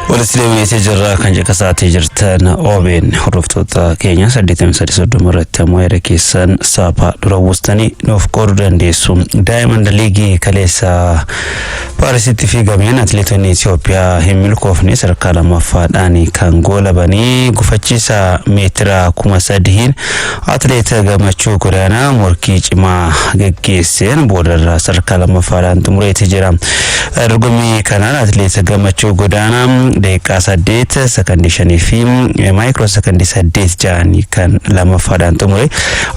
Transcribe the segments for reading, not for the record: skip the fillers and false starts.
ولسلمي تجرى كان جكسات تجرتنا أوبن حروفتها كينيا سديتم سدسود مرت مويركيسن سابا دروستني نوف كوردن ديسوم دائما ليجي كليسا بارسيتي في جميع أتلتني إثيوبيا هم الكوفني سركالا مفاداني كانغولا بني غفتشيسا مترا كوما سدهين أتلت جماعة كورانا موركيج ما جيسين بودر سركالا مفادان تمري تجرام رغمي كانان أتلت جماعة كورانا ديكا سديت سكنديشني فيلم مايكرو سكندي سديت جاني كان لما فادان تمري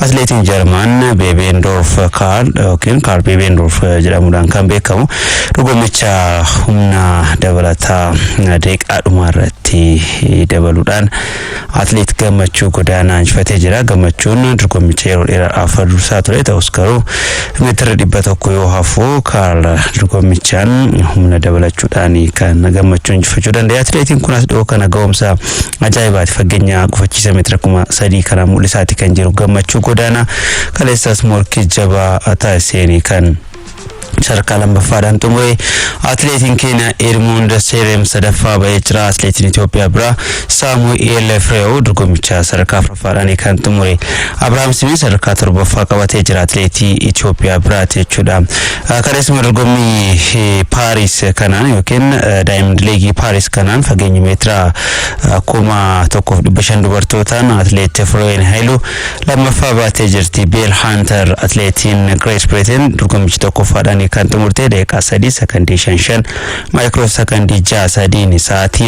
أتلت جرمان بيبندورف كارل بيبندورف جرامودان كان بيكم رغميcha humna dabalata dek adumarati dabaludan atlet gamachu godana anfate jira gamachun rugomicha yero era afadu satore tauskaru meter dibata koyo hafu kal rugomichan humna dabalachudani kan gamachun fajudan de atletin kunas do kana gomsa ajaibat fagenya gufachisa meter kuma sadi kana mulisati kan jiru gamachu godana kalesas morki jaba ataseni kan سركالا بفادان تموي أتلتين كينا إرموند سيرم سدفا بيجرا أتلتين إثيوبيا برا ساموئيل فريو درغميچا سركا ففاداني كان تموي أبراهام سمي سركا تربفا كواتيجرا أتلتي إثيوبيا برا تيچودا كاريسم درغمي باريس كانان يوكين دايموند ليجي باريس كانان فغيني مترا كوما توكوف بشان دوبرتوتان أتلت فروين هايلو لما فابا تيجرتي بيل هانتر أتلتين غريت بريتن درغميچ توكوف فاداني kan tumurte da ka sadi secondary shanshan micro secondary ja sadi ni sati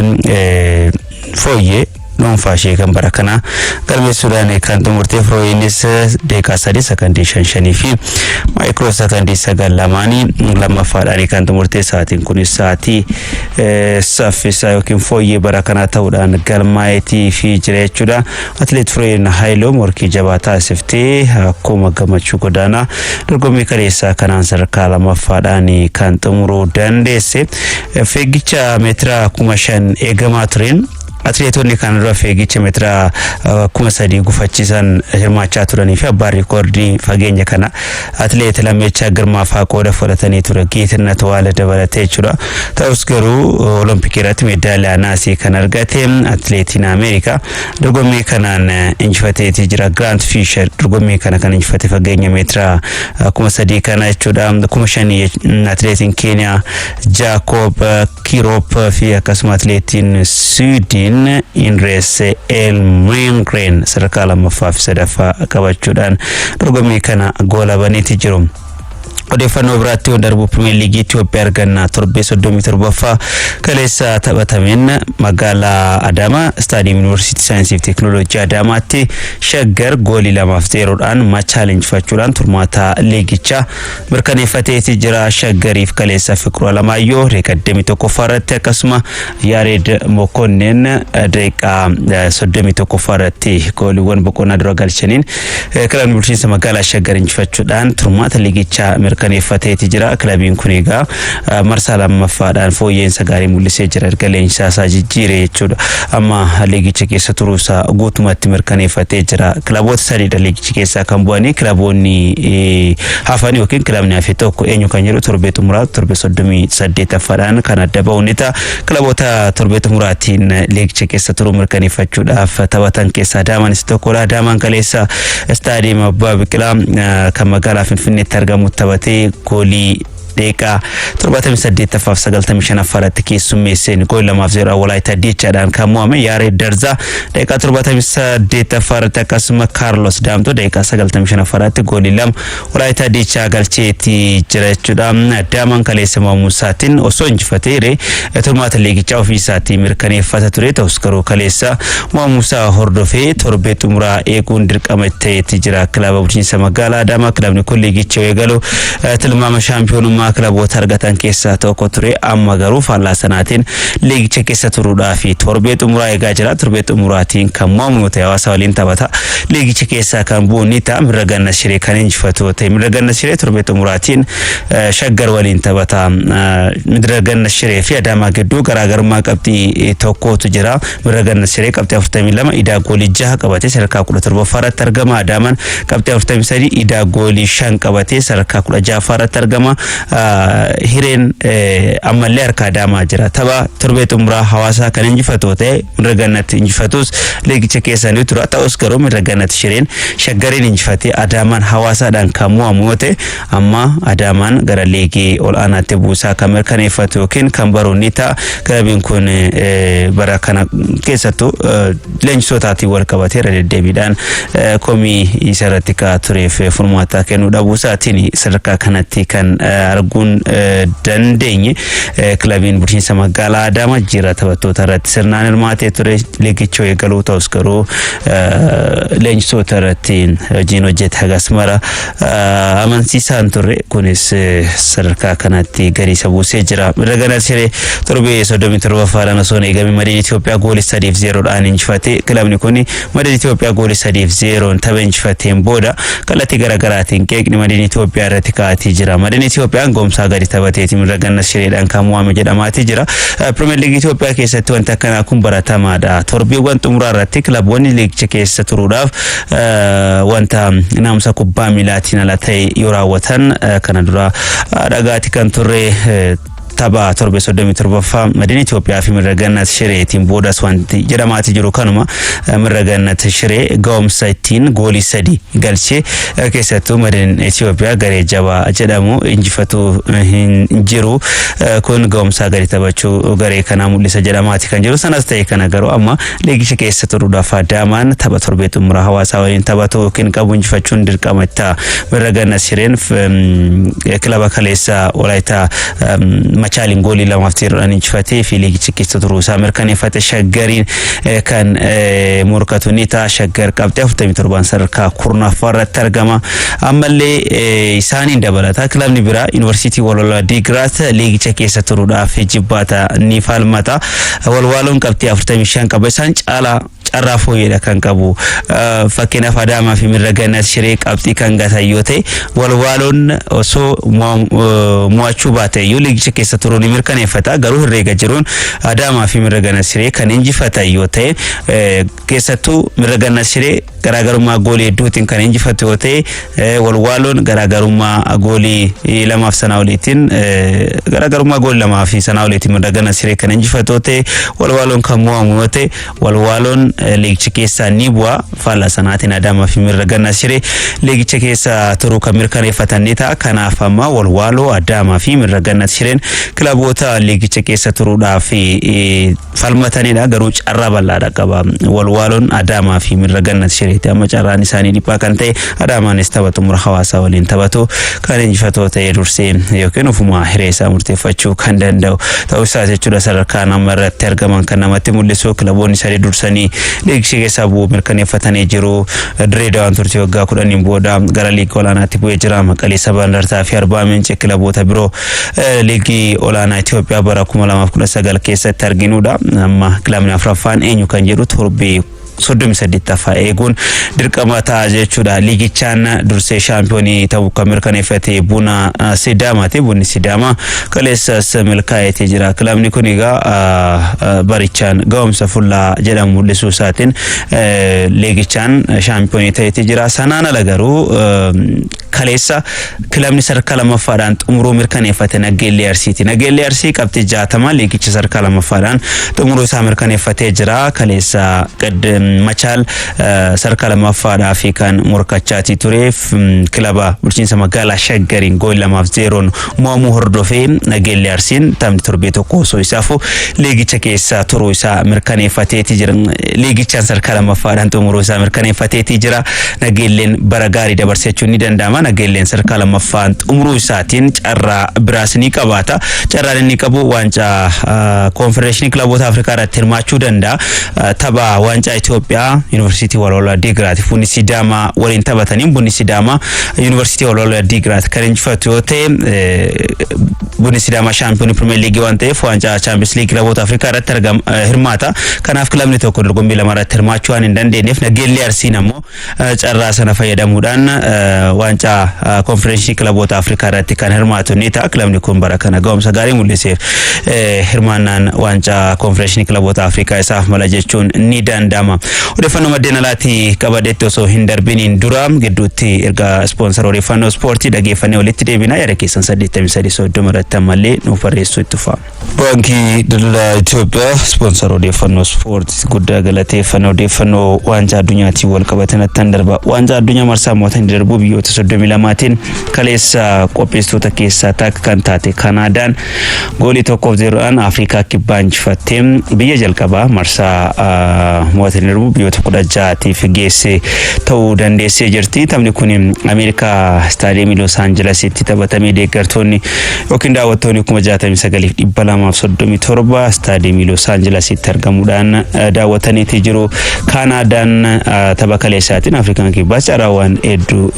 foye non fashe kan barakana galme sudane kan tumurte froinis da ka sadi secondary shanshani fi micro secondary sagalamani lamma fadani kan tumurte satin kuni sati safisa yokin foye barakana tawdan galmaiti fi jirechuda atlet froin hailo morki jabata sifte kuma gamachu godana durgomi karesa kanan sarkala mafadani kan tumuru dandese fegicha metra kumashan egamatrin atletoni kan rafegicha metra kuma sadi gufachisan hirmacha turani fi bar recordi fagenya kana atlet lamecha girma faqo da folatani turagitna tawala dabalate chura tausgaru olympic rat medalya nasi kan argate atletina america durgomi kanan injfate tijra grand fisher durgomi kan injfate fagenya metra kuma sadi kana chuda kuma shani atletin kenya jacob kirop fi kasma atletin sudin in race el mengren sarkala mafaf sadafa kabachudan durgomi kana gola baniti jirum odefano bratio darbu premier league Ethiopia ganna torbe sodometer bafa kalesa tabatamen magala adama stadium university science and technology adama ti shaggar goli la mafterodan ma challenge fachulan turmata legicha merkane fateti jira shaggarif kalesa fikru alamayo rekademi to kofarate kasma yared mokonnen deka sodemi to kofarate goli won bokona drogal chenin kala university magala shaggarin fachudan turmata legicha kan fateti jira klabin kuniga marsala mafadaan foyen sagari mulise jira galen sasa jire chuda amma ligi chike saturusa gotumati merkane fateti jira klabot sari da ligi chike sa kambwani klaboni hafani okin klabni afeto ko enyu kanjero torbetu murat torbe sodomi sadeta fadaan kana dabawnita klabota torbetu muratin ligi chike saturu merkane fachuda fatawatan kesa daman stokola daman kalesa stadium babikla kamagala finfinne targamu tabate كولي ديكا ترباتم سديت فاف سغلتم شنا فراتكي سميسن كل ما فزر ولايتا ديچا دان كامو ياري درزا ديكا ترباتم سديت فراتك اسم كارلوس دامتو ديكا سغلتم شنا فرات غوليلم ولايتا ديچا غالچيتي جرچدام دامن كليسما موساتين اوسونج فتيري ترمات ليغي چاوفي ساتي مركني فتاتوري توسكرو كليسا مو موسى هوردوفي تربيت مرا ايكون درقمتي تجرا كلاب بوتين سمغالا داما كلاب نكل ليغي چويغلو تلمام شامبيون كلاب ترغتان كيسا توكوتري اما غرو فالا سناتين ليغ چكيسا ترودا في توربيت امراي غاجرا توربيت امراتين كمامو تيواسالين تبتا ليغ چكيسا كان بونيتا مرغنا شري كانج فتو تي مرغنا شري توربيت امراتين شغر ولين تبتا مرغنا شري في ادما غدو غراغر ما قبتي توكوت جرا مرغنا شري قبتي افتمي لما ايدا غولي جها قبتي سركا كولو تربو فرات ترغما دامن قبتي افتمي سري ايدا غولي شان قبتي سركا كولو جافار ترغما hireen ammallee harka Adaamaa jira. Tapha torbee xumuraa Hawaasaa kan injifatu ta'e Mirra Gannat injifatus liigicha keessa ni tura. Ta'us garuu Mirra Gannat Shireen Shaggariin injifatee Adaamaan Hawaasaadhaan kan mo'amu yoo ta'e amma Adaamaan gara liigii ol aanaatti buusaa kan mirkaneeffatu yookiin kan baroonni ta'a. Kilabiin kun bara kana keessattuu leenjisootaatti wal qabateera deddeebiidhaan komii isarratti ka'aa tureef furmaata kennuu dhabuusaatiin sadarkaa kanatti kan arguun dandeenye kilabiin bulchiinsa magaalaa Adaamaa jira taphattoota irratti sirnaan hirmaatee ture liigicha eegaluu ta'us garuu leenjisoota irratti hojiin hojjete hagas mara amansiisaan turre kunis sadarkaa kanatti gadi buusee jira. Mirra Gannat Shiree torbee 37 osoo hin eegamin Madiin Itoophiyaa goolii 3-0 injifate. Kilabni kun Madiin Itoophiyaa goolii 3-0 tapha injifateen booda kallattii garaagaraatiin qeeqni Madiin Itoophiyaa irratti ka'atii jira. Madiin Itoophiyaan goomsaa gadi taphateeti Mirra Gannat Shireedhaan kan mo'ame jedhamaatii jira. Premier League Itoophiyaa keessatti wanti akkanaa kun baratamaadha. Torbeewwan xumuraa irratti kilaboonni liigicha keessa turuudhaaf wanta naamusa kubbaa miilaatiin ala ta'e yoo raawwatan kana dura dhagaati kan turre tapha torbee 37ffaa Madiin Itoophiyaa fi Mirra Gannat Shireetiin boodas wanti jedhamaati jiru kanuma. Mirra Gannat Shiree ga'umsa ittiin goolii 3 galchee keessattuu Madiin Itoophiyaa garee jabaa jedhamu injifatu hin jiru. Kun ga'umsa gadi taphachuu garee kanaa mul'isa jedhamaati kan jiru. Sanas ta'e kana garuu amma liigicha keessa turuudhaaf Adaamaan tapha torbee xumuraa Hawaasaa waliin taphatu yookiin qabu injifachuun dirqama itti. Mirra Gannat Shireen kilaba kaleessa Walaayittaa Machaalin goolii 2-0 injifatee fi liigicha keessa turuusaa mirkaneeffate. Shaggariin kan morkatu ni ta'a. Shaggar qabxii 47 sadarkaa kurnaffaa irratti argama. Ammallee isaaniin dabalata kilabni biraa Yuunivarsiitii Walwalaa Digraat liigicha keessa turuudhaaf jibbaata ni falmata. Walwaaloon qabxii 45 qaba. Isaan caalaa carraa fooyyedha kan qabu. Fakkeenyaaf Adaamaa fi Mirra Gannat Shiree qabxii kan gatan yoo ta'e Walwaaloon osoo mo'achuu baate iyyuu liigicha keessa turuun ni mirkaneeffata. Garuu herreega jiruun Adaamaa fi Mirra Gannat Shiree kan injifatan yoo ta'e keessattuu Mirra Gannat Shiree garaagarummaa goolii hedduutiin kan injifatu yoo ta'e Walwaaloon garaagarummaa goolii 2 fi sanaa oliitiin garaagarummaa goolii 2 fi sanaa oliitiin Mirra Gannat Shiree kan injifatu yoo ta'e Walwaaloon kan mo'amu yoo ta'e Walwaaloon liigicha keessa ni bu'a. Faallaa sanaatiin Adaamaa fi Mirra Gannat Shiree liigicha keessa turuu kan mirkaneeffatan ni ta'a. Kanaaf amma Walwaaloo, Adaamaa fi Mirra Gannat Shireen kilaboota liigicha keessa turuudhaaf falmatanidha. Garuu carraa bal'aadha qaba Walwaaloon, Adaamaa fi Mirra Gannat Shireeti. Amma carraan isaanii dhiphaa kan ta'e Adaamaanis tapha xumura Hawaasaa waliin taphatu kan injifatoo ta'e dursee yookiin ofuma hiree isaa murteeffachuu kan danda'u ta'uu isaa jechuudha. Sadarkaa nama irratti argaman kan namatti mul'isu kilaboonni sadii dursanii liigicha keessa bu'uu mirkaneeffatanii jiru. Direedawaan turtii waggaa 10 booda gara liigii olaanaatti bu'ee jira. Maqalee Sabaa Indartaa fi Arbaa Mincii kilaboota biroo liigii olaanaa Itoophiyaa bara 2019 keessatti arginudha. Amma kilabni afuraffaan eenyu kan jedhu torbee 38ffaa eeguun dirqama ta'a jechuudha. Liigichaan dursee shaampiyoonii ta'uu kan mirkaneeffate Buna Sidaamaati. Bunni Sidaamaa kaleessas milkaa'ee jira. Kilabni kun egaa barichaan ga'umsa fullaa jedhamu mul'isuu isaatiin liigichaan shaampiyoonii ta'ee jira. Sanaan ala garuu kaleessa kilabni sadarkaa lammaffaadhaan xumuruu mirkaneeffate Nageellee Arsiiti. Nageellee Arsii qabxii 60 liigicha sadarkaa lammaffaadhaan xumuruu isaa mirkaneeffatee jira. Kaleessa Machaal sadarkaa lammaffaadhaa fi kan morkachaatii tureef kilaba bulchiinsa magaalaa Shaggariin goolii 2-0 mo'amuu hordofee Nageellee Arsiin taphni torbee tokko osoo isaafu liigicha keessa turuu isaa mirkaneeffateeti jira. Liigichaan sadarkaa lammaffaadhaan xumuruu isaa mirkaneeffateeti jira. Nageelleen bara gaarii dabarsachuun ni danda'ama. Nageelleen sadarkaa lammaffaan xumuruu isaatiin carraa biraas ni qabaata. Carraan inni qabu waancaa konfedereeshinii kilaboota Afrikaa irratti hirmaachuu danda'a. Tapha waancaa Itoophiyaa Yuunivarsiitii Walwalaa Digraat Bunni Sidaamaa waliin taphatanii Bunni Sidaamaa Yuunivarsiitii Walwalaa Digraat kan injifatu yoo ta'e Bunni Sidaamaa shaampiyoonii Pirimeer Liigii waan ta'eef waancaa Chaampiyoons Liigii kilaboota Afrikaa irratti hirmaata. Kanaaf kilabni tokko dorgommii lama irratti hirmaachuu waan hin dandeenyeef Nageellee Arsiin ammoo carraa sana fayyadamuudhaan waancaa konfedereeshinii kilaboota Afrikaa irratti kan hirmaatu ni ta'a. Kilabni kun bara kana ga'umsa gaarii mul'iseef hirmaannaan waancaa konfedereeshinii kilaboota Afrikaa isaaf mala jechuun ni danda'ama. odeeffannoo maddeen alaatti qabadeetti osoo hin darbiniin dura gidduutti erga sponsor odeeffannoo ispoortii dhageeffannee walitti deebina yaada keessan 8330 irratti ammallee nuuf barreessuu itti fufa. Baankii Daldala Itoophiyaa sponsor odeeffannoo ispoortii guddaa galateeffannoo odeeffannoo waancaa addunyaatiin wal qabatanatti darba. Waancaa addunyaa marsaa mootan darbuu biyyoota 32tiin kaleessa qopheessitoota keessaa takka kan taate Kanaadaan goolii 1-0 Afrikaa kibbaa injifattee biyya jalqabaa marsaa mootan darbuu biyyoota 16tiif geesse ta'uu dandeessee jirti. Taphni kun Ameerikaa Staadiyeemii Los Aanjelesitti taphatamee deeggartoonni yookiin daawwattoonni 69,237 Staadiyeemii Los Aanjelesitti argamuudhaan daawwataniiti jiru. Kanaadaan tapha kaleessaatiin Afrikaan kibbaa carraawwan hedduu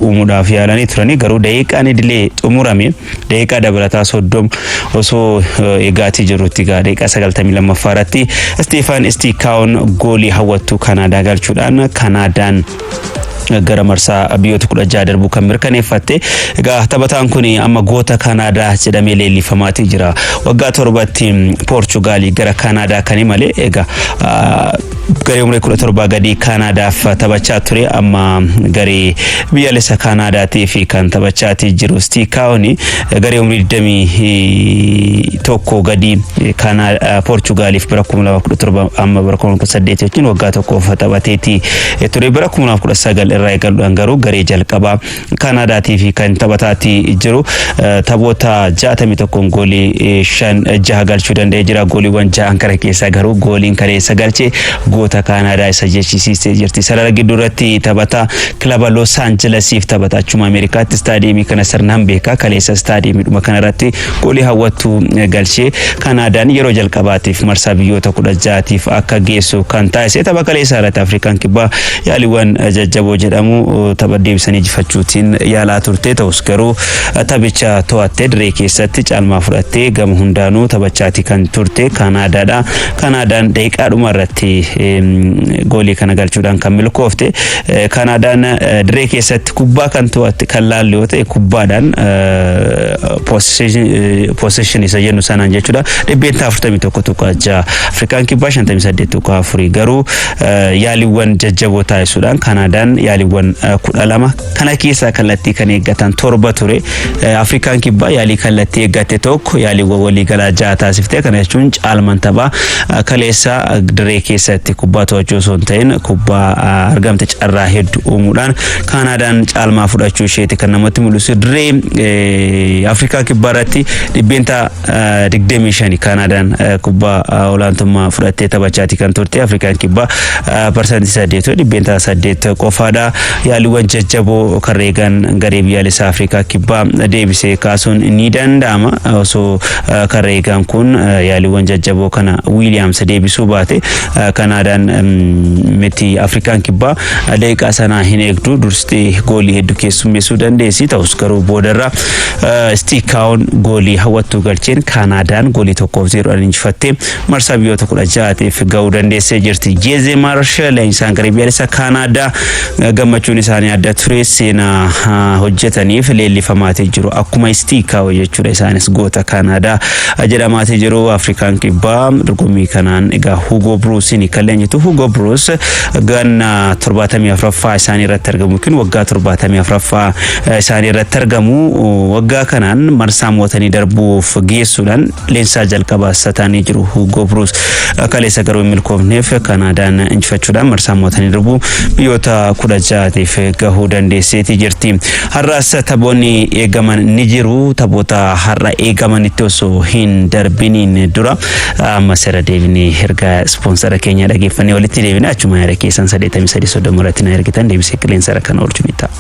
uumuudhaaf yaalanii turanii garuu daqiiqaan idilee xumurame daqiiqaa dabalataa 30 osoo eegaatii jirutti daqiiqaa 92 irratti Stefan Stikaawon goolii hawwattuu Kanaadaa galchuudhaan Kanaadaan gara marsaa biyyoota 16 darbuu kan mirkaneeffatte. Egaa taphataan kun amma goota Kanaadaa jedhamee leellifamaatii jira. Waggaa 7tti Poorchugaal gara Kanaadaa kan imale egaa garee umrii 17 gadi Kanaadaaf taphachaa ture amma garee biyyaalessa Kanaadaatiif kan taphachaa jiru. Stikaawon garee umrii 21 gadi Poorchugaaliif bara 2017 amma bara 2018 jechuun waggaa tokkoof taphateeti ture. Bara 2019 irraa eegaluudhaan garuu garee jalqabaa Kanaadaatiif kan taphataati jiru. Taphoota 61 goolii 5 galchuu danda'ee jira. Gooliiwwan 6 kana keessaa garuu gooliin kaleessa galche goota Kanaadaa isa jechisiisee jirti. Sarara gidduu irratti taphata kilaba Los Aanjelesiif taphata achuma Ameerikaatti staadiyeemii kana sirnaan beekaa kaleessa staadiyeemiidhuma kana irratti goolii hawwattuu galchee Kanaadaan yeroo jalqabaatiif marsaa biyyoota 16tiif akka geessu kan taasise. Tapha kaleessa irratti Afrikaan kibbaa yaaliiwwan jajjaboo jedhamu tapha deebisanii injifachuutiin yaalaa turte ta'us garuu taphicha to'attee diree keessatti caalmaa fudhattee gama hundaanuu taphachaati kan turte Kanaadaadha. Kanaadaan daqiiqaadhuma irratti goolii kana galchuudhaan kan milkoofte. Kanaadaan diree keessatti kubbaa kan to'atte kan laallu yoo ta'e kubbaadhaan possession isa jennu sanaan jechuudha. 41.6 Afrikaan kibbaa 58.4 garuu yaaliiwwan jajjaboo taasisuudhaan Kanaadaan yaaliiwwan 12 kana keessaa kallattii kan eeggatan 7 ture. Afrikaan kibbaa yaalii kallattii eeggate tokko yaaliiwwan waliigalaa 6 taasiftee. Kana jechuun caalmaan taphaa kaleessa diree keessatti kubbaa to'achuu osoo hin ta'in kubbaa argamte carraa hedduu uumuudhaan Kanaadaan caalmaa fudhachuu isheeti kan namatti mul'isu. Diree Afrikaa kibbaa irratti 25 Kanaadaan kubbaa olaantummaa fudhattee taphachaati kan turte. Afrikaan kibbaa %8 8 qofaadha. Yaaliiwwan jajjaboo kan reegan garee biyyaalessa Afrikaa kibbaa deebisee kaasuun ni danda'ama. Osoo kan reegan kun yaaliiwwan jajjaboo kana Williams deebisuu baate Kanaadaan miti Afrikaan kibbaa daqiiqaa sanaa hin eegdu dursitee goolii hedduu keessummeessuu dandeessi. Ta'us garuu boodarra Stikaawon goolii hawwattuu galcheen Kanaadaan goolii 1-0 injifattee marsaa biyyoota 16tiif ga'uu dandeessee jirti. Jeze Marshall isaan garee biyyaalessa Kanaadaa gammachuun isaanii adda ture seenaa hojjetaniif leellifamaatii jiru. Akkuma Stikaawon jechuudha isaanis goota Kanaadaa jedhamaatee jiru. Afrikaan kibbaa dorgommii kanaan egaa Hugo Bruce'n kan leenjitu. Hugo Bruce ganna 74ffaa isaanii irratti argamu kun waggaa 74ffaa isaanii irratti argamu. Waggaa kanaan marsaa mootanii darbuuf geessuudhaan leensaa jalqabaa sataanii jiru. Hugo Bruce kaleessa garuu milkoofneef Kanaadaan injifachuudhaan marsaa mootanii darbuu biyyoota 16tiif gahuu dandeesseeti jirti. Har'aas taphoonni eegaman ni jiru. Taphoota har'a eegamanitti osoo hin darbiniin dura amma sera deebinee erga sponsora keenya dhageeffannee walitti deebinee achuma yaada keessan 8330 irratti na ergitan deebisee qilleensa kan oolchuu ni ta'a.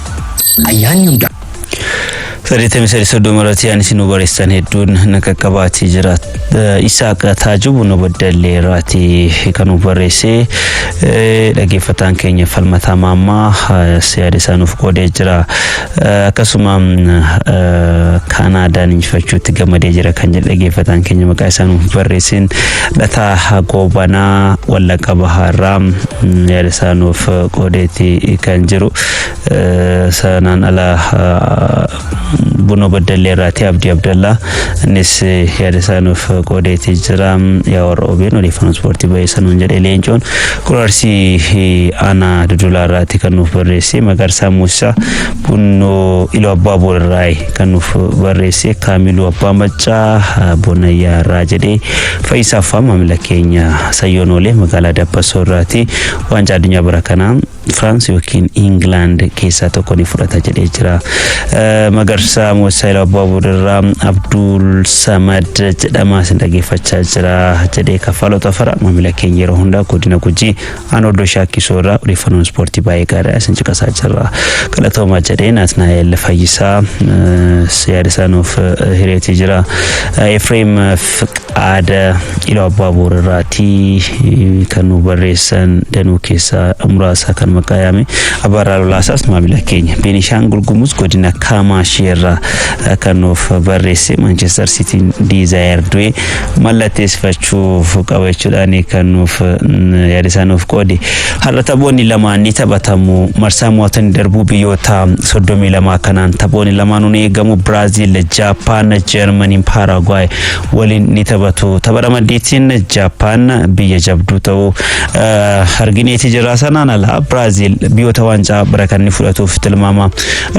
Ayyaanni hundaa 8330 irratti yaanis nu barreessan hedduun naqaqqabaatii jira. Isaaq Taajibu nu baddallee irratti kan nu barreesse dhageeffataan keenya falmataa maammaa yaada isaa nuuf qoodee jira. Akkasuma Kanaadaan injifachuutti gammadee jira kan jedhe dhageeffataan keenya maqaa isaa nuuf barreessin. Dhataa Goobanaa Wallagga Bahaarraa yaada isaa nuuf qoodeeti kan jiru. Sanaan ala Buno Baddalee irratti Abdii Abdallaa innis yaada isaaniif qoodeetii jira. Yaa Oobeen odeeffannoo ispoortii baay'isanuun jedhee leencoon Qurarsii Aanaa Dudulaa irratti kan nuuf barreesse. Magarsaa Muusaa Bunnoo Iluu Abbaa Boorraay kan nuuf barreesse. Kaamiluu Abbaa Maccaa Bonayyaa irraa jedhee Fayyisaa Affaa maamila keenya Sayyoon Oolee magaalaa Dabbasoo irratti waancaa addunyaa bara kanaa France yookiin England keessa tokko ni fudhata jedhee jira. Magarsaa Muusaa Iluu Abbaa Boorraa Abdul Samad jedhama sin dhageeffachaa jira jedhee Kaffaloo Fara maamila keenya yeroo hundaa godina Gujii Aanodoo Shaakisoo irraa odeeffannoo ispoortii baay'ee gaarii isin caqasaa jira. Galatoomaa jedhee Naatnaa'el Fayyisaa yaada isaaniif hireetii jira. Efreem Fiqaada Iluu Abbaa Boorraati kan nu barreessan danuu keessa muraasa kan maqaayame. Abarraa Lolaasaas maamila keenya Beenishaangul Gumuz godina Kaamaashii irraa kan nuuf barreesse. Manchester City Desire du'e mallatteessifachuuf qabachuudhaan kan nuuf yaada isaaniif qoode. Har'a taphoonni lamaan ni taphatamu. Marsaa mo'atanii darbuu biyyoota 32 kanaan taphoonni lamaan eegamu. Brazil, Japan, Germany, Paraguay waliin ni taphatu. Tapha ramaddiitiin Japan biyya jabduu ta'uu argineeti jira. Sanaan ala Brazil biyyoota waancaa bara kan fudhatuuf tilmaama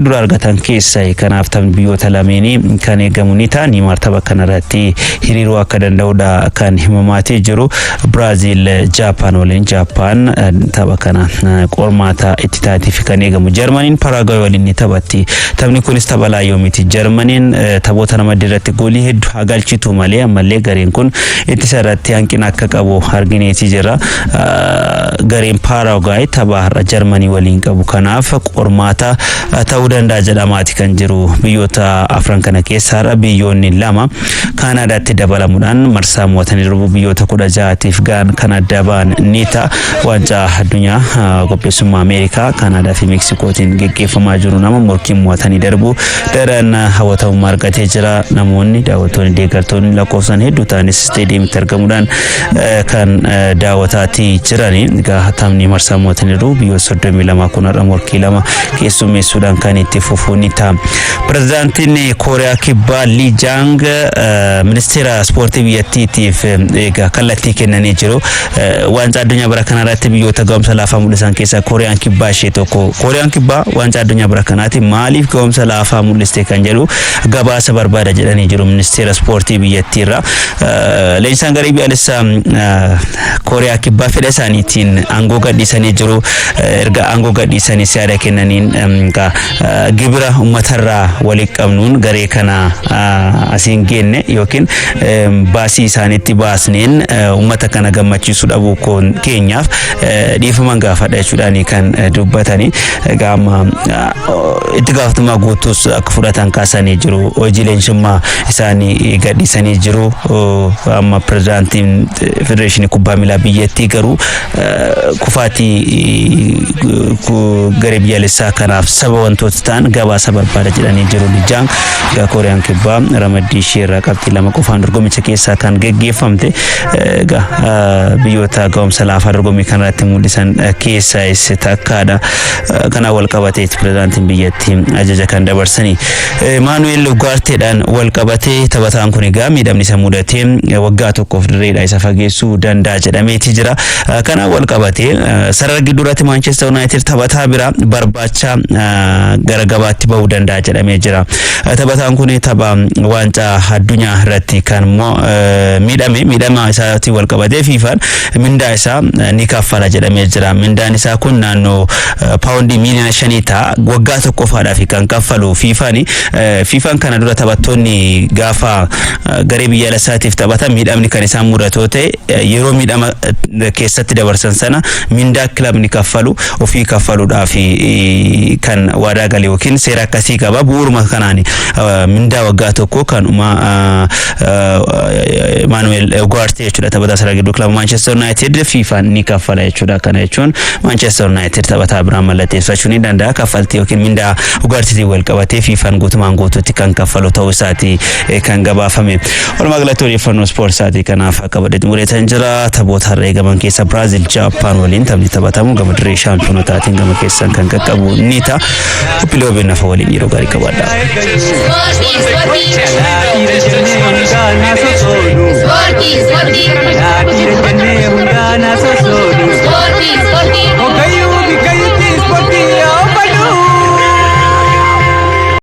dura argatan keessaa kanaaf taphni biyyoota lameenii kan eegamu ni ta'a. Neymar tapha kanarratti hiriiruu akka danda'udha kan himamaatee jiru. Brazil Japan waliin Japan tapha kana qormaata itti taatiif kan eegamu. Germany Paraguay waliin ni taphatti. Taphni kunis tapha laayyoo miti. Germany taphoota ramaddii irratti goolii hedduu hagalchitu malee ammallee gareen kun ittisa irratti hanqina akka qabu argineeti jira. Gareen Paraguay tapha har'a Germany waliin qabu kanaaf qormaata ta'uu danda'a jedhamaati kan jiru. Biyyoota afran kana keessa har'a biyyoonni lama Kaanaadaatti dabalamuudhaan marsaa mo'atanii darbu biyyoota 16tiif kan adda ba'an ni ta'a. Waancaa addunyaa qopheessummaa Ameerikaa, Kaanaadaa fi Meeksikootiin geggeeffamaa jiru nama morkiin mo'atanii darbu daran hawwatamummaa argatee jira. Namoonni daawwattoonni deeggartoonni lakkoofsan hedduu ta'anis isteediyeemitti argamuudhaan kan daawwataatii jirani. Taphni marsaa mo'atanii darbu biyyoota 32 kun har'a morkii lama keessummeessuudhaan kan itti fufuu ni ta'a. Pirezidaantiin Kooriyaa Kibbaa Lee Jaang ministeera ispoortii biyyattiitiif egaa kallattii kennanii jiru. Waancaa addunyaa bara kanarratti biyyoota ga'umsa laafaa mul'isan keessaa Kooriyaan Kibbaa ishee tokko. Kooriyaan Kibbaa waancaa addunyaa bara kanaatti maaliif ga'umsa laafaa mul'iste kan jedhu gabaasa barbaada jedhanii jiru ministeera ispoortii biyyattiirraa. Leenjisaan garee biyyaalessaa Kooriyaa Kibbaa fedha isaaniitiin aangoo gadhiisanii jiru. Erga aangoo gadhiisanii yaada kennaniin gibira uummatarraa walii qabnuun garee kana asiin geenne yookiin baasii isaaniitti baasneen uummata kana gammachiisuu dhabuu keenyaaf dhiifama gaafadha jechuudhaan kan dubbatanii. Gama itti gaafatamummaa guutuus akka fudhatan kaasanii jiru. Hojii leenjisummaa isaanii gadhiisanii jiru. Amma pirezidaantiin federeeshinii kubbaa miilaa biyyattii garuu kufaatii garee biyyaalessaa kanaaf sababa wantoota ta'an gabaasa barbaada jedhanii jiru. Lijaan Kooriyaan Kibbaa ramaddii ishee irraa qabxii 2 qofaan dorgommicha keessaa kan geggeeffamte. Biyyoota ga'umsa laafaa dorgommii kanarratti mul'isan keessaa isa takkaadha. Kana wal qabatee pirezidaantiin biyyattii ajaja kan dabarsanii. Maanuel Ugaarteedhaan wal qabatee taphataan kun egaa miidhamni isa mudatee waggaa tokkoof dirreedhaa isa fageessuu danda'a jedhameeti jira. Kana wal qabatee sarara gidduuratti Manchester United taphataa bira barbaacha gara gabaatti bahuu danda'a jedhamee jira. Taphataan kun tapha waancaa addunyaa irratti kan miidhama isaatiin wal qabatee fiifaan mindaa isaa ni kaffala jedhamee jira. Mindaan isaa kun naannoo paawundii miliyoona 5 ta'a. Waggaa tokkoffaadhaaf kan kaffalu fiifaan kana dura taphattoonni gaafa garee biyyaalessaatiif taphatan miidhamni kan isaan mudatoo ta'e yeroo miidhama keessatti dabarsan sana mindaa kilabni kaffalu ofii kaffaluudhaaf kan waadaa galee yookiin seera akkasii qaba. Bu'uuruma kanaan mindaa waggaa tokko kan Manuel Ugarte jechuudha taphataa sarara gidduu kilaba Manchester United FIFA ni kaffala jechuudha. Kana jechuun Manchester United taphataa biraan mallatteeffachuu ni danda'a. Kaffaltii yookiin mindaa Ugarteetiin wal qabatee FIFAn guutumaan guutuutti kan kaffalu ta'uu isaati kan gabaafame. Walumaa galatti odeeffannoo ispoortii kanaaf qabadee mureetan jira. Taphoota har'a eegaman keessa Brazil Japan waliin taphni taphatamu gama dirree shaampiyoonotaatiin gama keessan kan qaqqabu ni ta'a. Qophiilee nafa waliin yeroo gaarii qabaadha. Sporti.